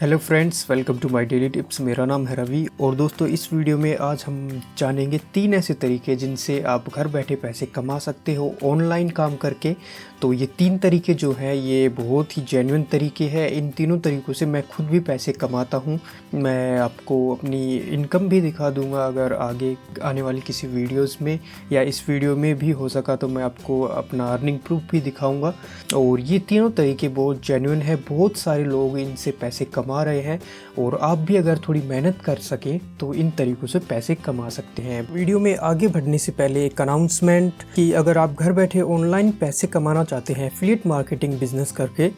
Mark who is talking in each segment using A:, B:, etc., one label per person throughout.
A: Hello friends, welcome to my daily tips. मेरा नाम है रवि और दोस्तों इस वीडियो में आज हम जानेंगे 3 ऐसे तरीके जिनसे आप घर बैठे पैसे कमा सकते हो ऑनलाइन काम करके। तो ये 3 तरीके जो हैं ये बहुत ही जेन्युइन तरीके हैं। इन तीनों तरीक़ों से मैं खुद भी पैसे कमाता हूँ। मैं आपको अपनी इनकम भी दिखा दूँगा अगर आगे आने वाली किसी वीडियोज़ में या इस वीडियो में भी हो सका तो मैं आपको अपना अर्निंग प्रूफ भी दिखाऊँगा। और ये तीनों तरीके बहुत जेन्युइन है, बहुत सारे लोग इनसे पैसे कमा रहे हैं और आप भी अगर थोड़ी मेहनत कर सकें तो इन तरीक़ों से पैसे कमा सकते हैं। वीडियो में आगे बढ़ने से पहले एक अनाउंसमेंट कि अगर आप घर बैठे ऑनलाइन पैसे कमाना चाहते हैं एफिलिएट मार्केटिंग बिजनेस करके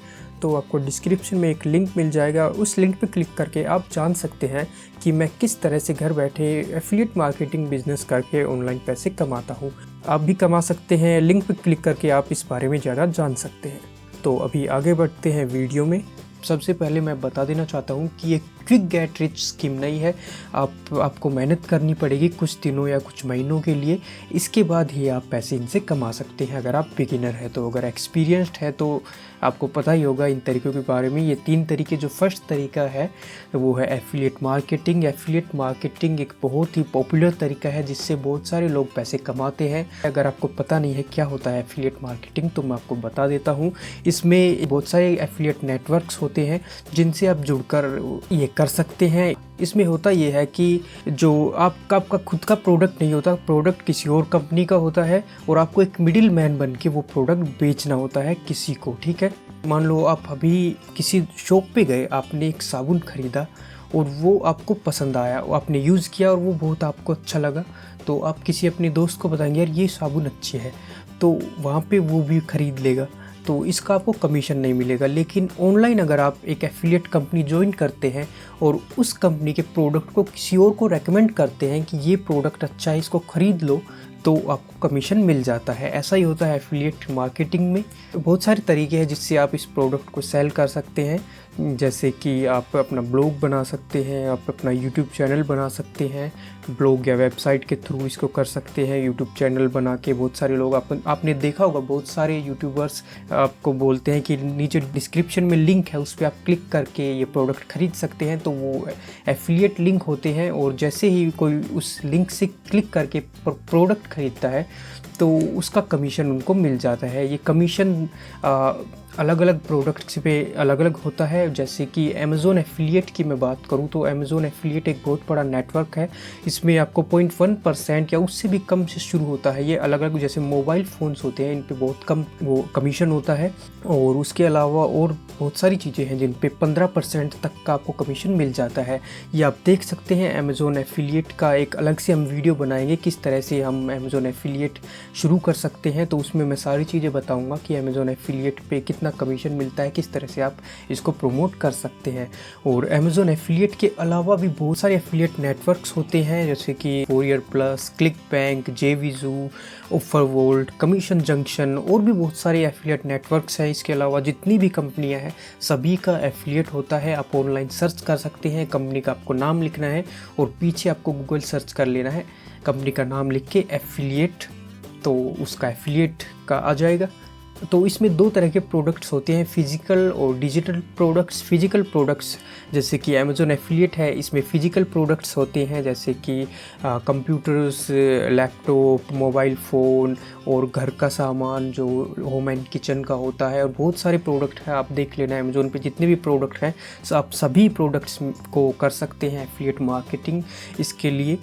A: तो आपको डिस्क्रिप्शन में एक लिंक मिल जाएगा। उस लिंक पर क्लिक करके आप जान सकते हैं कि मैं किस तरह से घर बैठे एफिलिएट मार्केटिंग बिजनेस करके ऑनलाइन पैसे कमाता हूँ। आप भी कमा सकते हैं। लिंक पर क्लिक करके आप इस बारे में ज़्यादा जान सकते हैं। तो अभी आगे बढ़ते हैं वीडियो में। सबसे पहले मैं बता देना चाहता हूँ कि ये क्विक गेट रिच स्कीम नहीं है। आपको मेहनत करनी पड़ेगी कुछ दिनों या कुछ महीनों के लिए, इसके बाद ही आप पैसे इनसे कमा सकते हैं अगर आप बिगिनर है तो। अगर एक्सपीरियंस्ड है तो आपको पता ही होगा इन तरीक़ों के बारे में। ये 3 तरीके, जो फर्स्ट तरीका है वो है एफिलिएट मार्केटिंग। एफिलिएट मार्केटिंग एक बहुत ही पॉपुलर तरीका है जिससे बहुत सारे लोग पैसे कमाते हैं। अगर आपको पता नहीं है क्या होता है एफिलिएट मार्केटिंग तो मैं आपको बता देता हूँ। इसमें बहुत सारे एफिलिएट नेटवर्क्स होते हैं जिनसे आप जुड़कर ये कर सकते हैं। इसमें होता ये है कि जो आपका खुद का प्रोडक्ट नहीं होता, प्रोडक्ट किसी और कंपनी का होता है और आपको एक मिडिल मैन बन के वो प्रोडक्ट बेचना होता है किसी को। ठीक है, मान लो आप अभी किसी शॉप पे गए, आपने एक साबुन ख़रीदा और वो आपको पसंद आया, आपने यूज़ किया और वो बहुत आपको अच्छा लगा, तो आप किसी अपने दोस्त को बताएंगे यार ये साबुन अच्छी है, तो वहाँ पे वो भी ख़रीद लेगा, तो इसका आपको कमीशन नहीं मिलेगा। लेकिन ऑनलाइन अगर आप एक एफिलिएट कंपनी ज्वाइन करते हैं और उस कंपनी के प्रोडक्ट को किसी और को रेकमेंड करते हैं कि ये प्रोडक्ट अच्छा है, इसको ख़रीद लो, तो आपको कमीशन मिल जाता है। ऐसा ही होता है एफिलिएट मार्केटिंग में। बहुत सारे तरीके हैं जिससे आप इस प्रोडक्ट को सेल कर सकते हैं, जैसे कि आप अपना ब्लॉग बना सकते हैं, आप अपना यूट्यूब चैनल बना सकते हैं। ब्लॉग या वेबसाइट के थ्रू इसको कर सकते हैं। यूट्यूब चैनल बना के बहुत सारे लोग आपने देखा होगा, बहुत सारे यूट्यूबर्स आपको बोलते हैं कि नीचे डिस्क्रिप्शन में लिंक है, उस पर आप क्लिक करके ये प्रोडक्ट ख़रीद सकते हैं। तो वो एफिलिएट लिंक होते हैं और जैसे ही कोई उस लिंक से क्लिक करके प्रोडक्ट ख़रीदता है तो उसका कमीशन उनको मिल जाता है। ये कमीशन अलग अलग प्रोडक्ट्स पे अलग अलग होता है। जैसे कि अमेज़ॉन एफिलिएट की मैं बात करूँ तो अमेज़ॉन एफिलिएट एक बहुत बड़ा नेटवर्क है। इसमें आपको 0.1% या उससे भी कम से शुरू होता है। ये अलग अलग जैसे मोबाइल फ़ोन्स होते हैं, इन पे बहुत कम वो कमीशन होता है और उसके अलावा और बहुत सारी चीज़ें हैं जिन पे 15% तक का आपको कमीशन मिल जाता है। ये आप देख सकते हैं। अमेज़ॉन एफिलिएट का एक अलग से हम वीडियो बनाएंगे किस तरह से हम अमेज़ॉन एफिलिएट शुरू कर सकते हैं, तो उसमें मैं सारी चीज़ें बताऊँगा कि अमेज़ॉन एफिलिएट पे कितना कमीशन मिलता है, किस तरह से आप इसको प्रमोट कर सकते हैं। और अमेज़ॉन एफिलिएट के अलावा भी बहुत सारे एफिलिएट नेटवर्क्स होते हैं जैसे कि कोरियर प्लस, क्लिक बैंक, जेविज़ू, ऑफर वोल्ट, कमीशन जंक्शन और भी बहुत सारे एफिलिएट नेटवर्क्स हैं। इसके अलावा जितनी भी कंपनियां हैं सभी का एफिलिएट होता है। आप ऑनलाइन सर्च कर सकते हैं, कंपनी का आपको नाम लिखना है और पीछे आपको गूगल सर्च कर लेना है, कंपनी का नाम लिख के एफिलिएट, तो उसका एफिलिएट का आ जाएगा। तो इसमें 2 तरह के प्रोडक्ट्स होते हैं, फिजिकल और डिजिटल प्रोडक्ट्स। फिजिकल प्रोडक्ट्स जैसे कि अमेज़ॉन एफिलिएट है, इसमें फ़िजिकल प्रोडक्ट्स होते हैं जैसे कि कंप्यूटर्स, लैपटॉप, मोबाइल फ़ोन और घर का सामान जो होम एंड किचन का होता है, और बहुत सारे प्रोडक्ट हैं। आप देख लेना अमेज़ॉन पे जितने भी प्रोडक्ट हैं आप सभी प्रोडक्ट्स को कर सकते हैं एफिलिएट मार्केटिंग इसके लिए।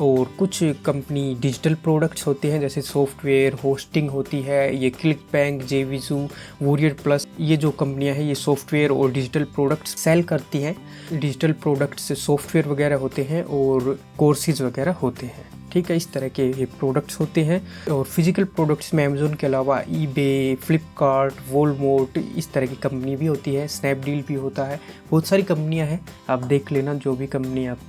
A: और कुछ कंपनी डिजिटल प्रोडक्ट्स होते हैं जैसे सॉफ्टवेयर होस्टिंग होती है, ये क्लिक बैंक, जेविज़ू, वॉरियर प्लस, ये जो कंपनियां हैं ये सॉफ्टवेयर और डिजिटल प्रोडक्ट्स सेल करती हैं। डिजिटल प्रोडक्ट्स सॉफ्टवेयर वगैरह होते हैं और कोर्सेज वगैरह होते हैं। ठीक है, इस तरह के ये प्रोडक्ट्स होते हैं। और फिजिकल प्रोडक्ट्स में अमेज़ॉन के अलावा ईबे, फ्लिपकार्ट, वॉलमार्ट, इस तरह की कंपनी भी होती है, स्नैपडील भी होता है। बहुत सारी कंपनियां हैं, आप देख लेना, जो भी कंपनी आप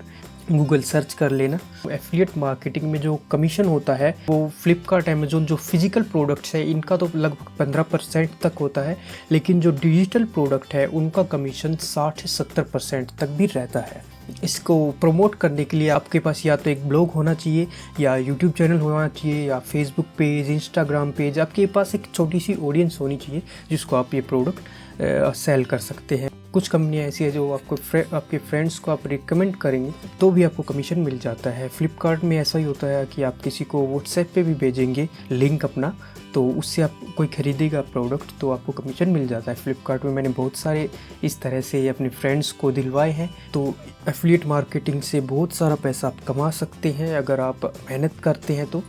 A: गूगल सर्च कर लेना। एफिलिएट मार्केटिंग में जो कमीशन होता है वो फ्लिपकार्ट, अमेज़ॉन जो फिजिकल प्रोडक्ट्स है इनका तो लगभग 15% तक होता है, लेकिन जो डिजिटल प्रोडक्ट है उनका कमीशन 60 से 70% तक भी रहता है। इसको प्रमोट करने के लिए आपके पास या तो एक ब्लॉग होना चाहिए या यूट्यूब चैनल होना चाहिए या फेसबुक पेज, इंस्टाग्राम पेज, आपके पास एक छोटी सी ऑडियंस होनी चाहिए जिसको आप ये प्रोडक्ट सेल कर सकते हैं। कुछ कंपनियां ऐसी है जो आपके फ्रेंड्स को आप रिकमेंड करेंगे तो भी आपको कमीशन मिल जाता है। फ्लिपकार्ट में ऐसा ही होता है कि आप किसी को व्हाट्सएप पे भी भेजेंगे लिंक अपना, तो उससे आप कोई ख़रीदेगा प्रोडक्ट तो आपको कमीशन मिल जाता है। फ्लिपकार्ट में मैंने बहुत सारे इस तरह से अपने फ्रेंड्स को दिलवाए हैं। तो एफिलिएट मार्केटिंग से बहुत सारा पैसा आप कमा सकते हैं अगर आप मेहनत करते हैं तो।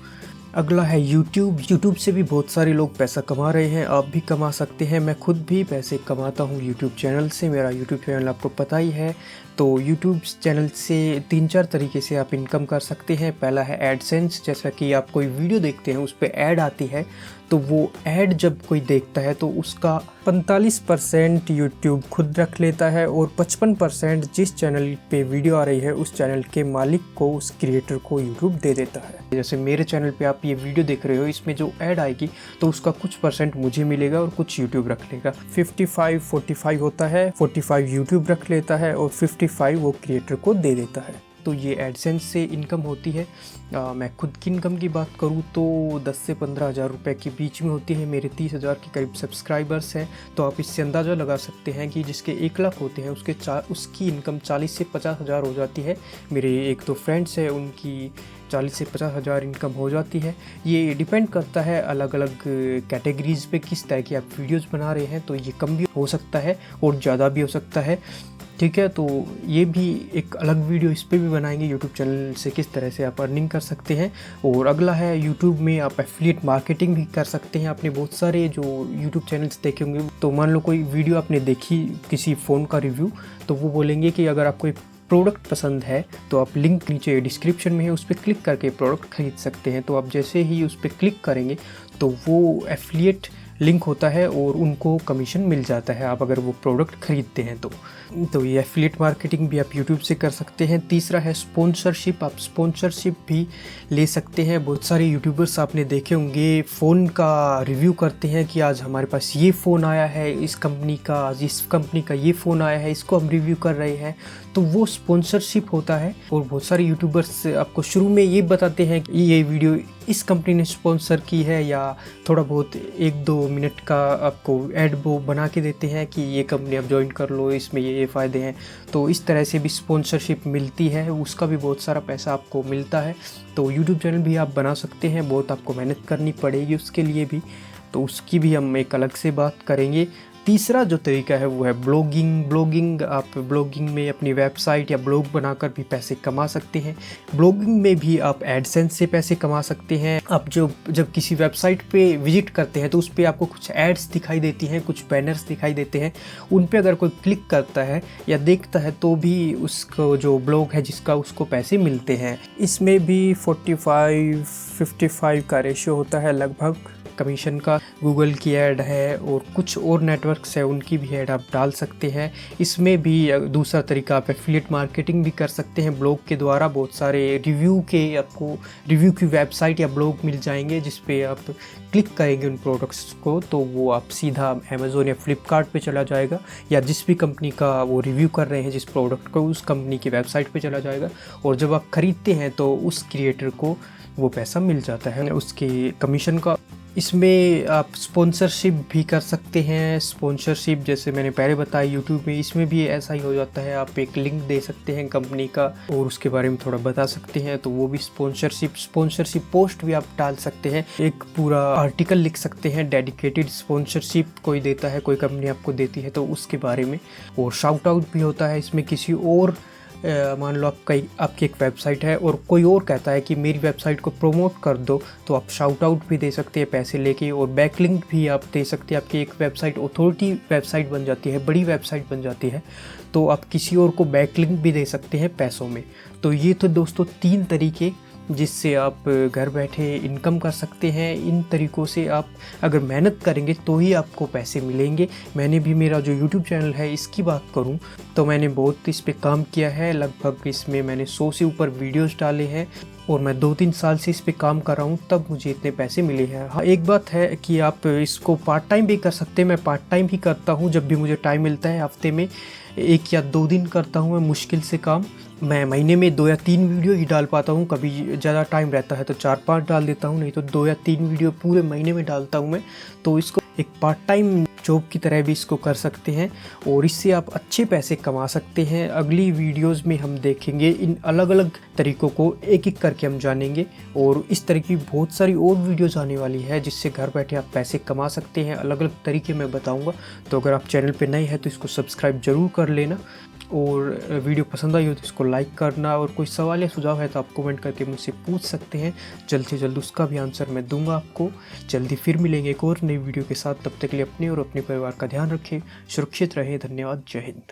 A: अगला है यूट्यूब से भी बहुत सारे लोग पैसा कमा रहे हैं, आप भी कमा सकते हैं। मैं खुद भी पैसे कमाता हूँ यूट्यूब चैनल से, मेरा यूट्यूब चैनल आपको पता ही है। तो यूट्यूब चैनल से 3-4 तरीके से आप इनकम कर सकते हैं। पहला है एडसेंस, जैसा कि आप कोई वीडियो देखते हैं उस पर ऐड आती है, तो वो ऐड जब कोई देखता है तो उसका 45% यूट्यूब खुद रख लेता है और 55% जिस चैनल पे वीडियो आ रही है उस चैनल के मालिक को, उस क्रिएटर को यूट्यूब दे देता है। जैसे मेरे चैनल पे आप ये वीडियो देख रहे हो, इसमें जो ऐड आएगी तो उसका कुछ % मुझे मिलेगा और कुछ यूट्यूब रख लेगा। 55-45 होता है, 45 यूट्यूब रख लेता है और 55 वो क्रिएटर को दे देता है। तो ये एडसेंस से इनकम होती है। मैं खुद की इनकम की बात करूँ तो 10 से 15 हज़ार रुपये के बीच में होती है। मेरे 30 हज़ार के करीब सब्सक्राइबर्स हैं, तो आप इससे अंदाज़ा लगा सकते हैं कि जिसके 1 लाख होते हैं उसकी इनकम 40 से 50 हज़ार हो जाती है। मेरे 1-2 फ्रेंड्स हैं, उनकी 40 से 50 हज़ार इनकम हो जाती है। ये डिपेंड करता है अलग अलग कैटेगरीज़ पे किस तरह की आप वीडियोज़ बना रहे हैं, तो ये कम भी हो सकता है और ज़्यादा भी हो सकता है। ठीक है, तो ये भी एक अलग वीडियो इस पे भी बनाएंगे यूट्यूब चैनल से किस तरह से आप अर्निंग कर सकते हैं। और अगला है यूट्यूब में आप एफिलिएट मार्केटिंग भी कर सकते हैं। आपने बहुत सारे जो यूट्यूब चैनल्स देखे होंगे, तो मान लो कोई वीडियो आपने देखी किसी फ़ोन का रिव्यू, तो वो बोलेंगे कि अगर आपको प्रोडक्ट पसंद है तो आप लिंक नीचे डिस्क्रिप्शन में है उस पर क्लिक करके प्रोडक्ट खरीद सकते हैं। तो आप जैसे ही उस पर क्लिक करेंगे तो वो एफिलिएट लिंक होता है और उनको कमीशन मिल जाता है आप अगर वो प्रोडक्ट खरीदते हैं तो ये एफिलिएट मार्केटिंग भी आप यूट्यूब से कर सकते हैं। तीसरा है स्पॉन्सरशिप, आप स्पॉन्सरशिप भी ले सकते हैं। बहुत सारे यूट्यूबर्स आपने देखे होंगे फ़ोन का रिव्यू करते हैं कि आज हमारे पास ये फ़ोन आया है इस कंपनी का, आज इस कंपनी का ये फ़ोन आया है, इसको हम रिव्यू कर रहे हैं, तो वो स्पॉन्सरशिप होता है। और बहुत सारे यूट्यूबर्स आपको शुरू में ये बताते हैं कि ये वीडियो इस कंपनी ने स्पॉन्सर की है, या थोड़ा बहुत 1-2 मिनट का आपको ऐड वो बना के देते हैं कि ये कंपनी आप ज्वाइन कर लो, इसमें ये फ़ायदे हैं। तो इस तरह से भी स्पॉन्सरशिप मिलती है, उसका भी बहुत सारा पैसा आपको मिलता है। तो यूट्यूब चैनल भी आप बना सकते हैं, बहुत आपको मेहनत करनी पड़ेगी उसके लिए भी, तो उसकी भी हम एक अलग से बात करेंगे। तीसरा जो तरीका है वो है ब्लॉगिंग। आप ब्लॉगिंग में अपनी वेबसाइट या ब्लॉग बनाकर भी पैसे कमा सकते हैं। ब्लॉगिंग में भी आप एडसेंस से पैसे कमा सकते हैं। आप जब किसी वेबसाइट पे विजिट करते हैं तो उस पर आपको कुछ एड्स दिखाई देती हैं, कुछ बैनर्स दिखाई देते हैं, उन पे अगर कोई क्लिक करता है या देखता है तो भी उसको जो ब्लॉग है जिसका उसको पैसे मिलते हैं। इसमें भी 45-55 का रेशियो होता है लगभग कमीशन का। गूगल की ऐड है और कुछ और नेटवर्क्स है उनकी भी ऐड आप डाल सकते हैं। इसमें भी दूसरा तरीका आप एफिलिएट मार्केटिंग भी कर सकते हैं ब्लॉग के द्वारा। बहुत सारे आपको रिव्यू की वेबसाइट या ब्लॉग मिल जाएंगे जिस पे आप क्लिक करेंगे उन प्रोडक्ट्स को, तो वो आप सीधा अमेज़ोन या फ्लिपकार्ट पे चला जाएगा, या जिस भी कंपनी का वो रिव्यू कर रहे हैं जिस प्रोडक्ट को, उस कंपनी की वेबसाइट पे चला जाएगा। और जब आप ख़रीदते हैं तो उस क्रिएटर को वो पैसा मिल जाता है उसके कमीशन का। इसमें आप स्पॉन्सरशिप भी कर सकते हैं। स्पॉन्सरशिप जैसे मैंने पहले बताया यूट्यूब में, इसमें भी ऐसा ही हो जाता है। आप एक लिंक दे सकते हैं कंपनी का और उसके बारे में थोड़ा बता सकते हैं, तो वो भी स्पॉन्सरशिप पोस्ट भी आप डाल सकते हैं। एक पूरा आर्टिकल लिख सकते हैं, डेडिकेटेड स्पॉन्सरशिप कोई देता है, कोई कंपनी आपको देती है तो उसके बारे में। और शाउट आउट भी होता है इसमें, किसी और मान लो आपकी एक वेबसाइट है और कोई और कहता है कि मेरी वेबसाइट को प्रमोट कर दो, तो आप शाउट आउट भी दे सकते हैं पैसे लेके। और बैकलिंक भी आप दे सकते हैं। आपकी एक वेबसाइट अथॉरिटी वेबसाइट बन जाती है, बड़ी वेबसाइट बन जाती है, तो आप किसी और को बैकलिंक भी दे सकते हैं पैसों में। तो ये तो दोस्तों 3 तरीके जिससे आप घर बैठे इनकम कर सकते हैं। इन तरीक़ों से आप अगर मेहनत करेंगे तो ही आपको पैसे मिलेंगे। मैंने भी मेरा जो YouTube चैनल है इसकी बात करूं तो मैंने बहुत इस पे काम किया है। लगभग इसमें मैंने 100 से ऊपर वीडियोस डाले हैं और मैं 2-3 साल से इस पे काम कर रहा हूँ, तब मुझे इतने पैसे मिले हैं। हाँ, एक बात है कि आप इसको पार्ट टाइम भी कर सकते हैं। मैं पार्ट टाइम ही करता हूँ, जब भी मुझे टाइम मिलता है। हफ्ते में 1 या 2 दिन करता हूँ मैं मुश्किल से काम। मैं महीने में 2 या 3 वीडियो ही डाल पाता हूँ। कभी ज़्यादा टाइम रहता है तो 4-5 डाल देता हूँ, नहीं तो 2 या 3 वीडियो पूरे महीने में डालता हूँ मैं। तो इसको एक पार्ट टाइम जॉब की तरह भी इसको कर सकते हैं और इससे आप अच्छे पैसे कमा सकते हैं। अगली वीडियोस में हम देखेंगे इन अलग अलग तरीकों को, एक एक करके हम जानेंगे और इस तरह की बहुत सारी और वीडियोस आने वाली है जिससे घर बैठे आप पैसे कमा सकते हैं। अलग अलग तरीके मैं बताऊंगा। तो अगर आप चैनल पे नए हैं तो इसको सब्सक्राइब जरूर कर लेना और वीडियो पसंद आई हो तो इसको लाइक करना, और कोई सवाल या सुझाव है तो आप कमेंट करके मुझसे पूछ सकते हैं। जल्द से जल्द उसका भी आंसर मैं दूंगा आपको। जल्दी फिर मिलेंगे एक और नई वीडियो के साथ। तब तक के लिए अपने और अपने परिवार का ध्यान रखें, सुरक्षित रहें। धन्यवाद। जय हिंद।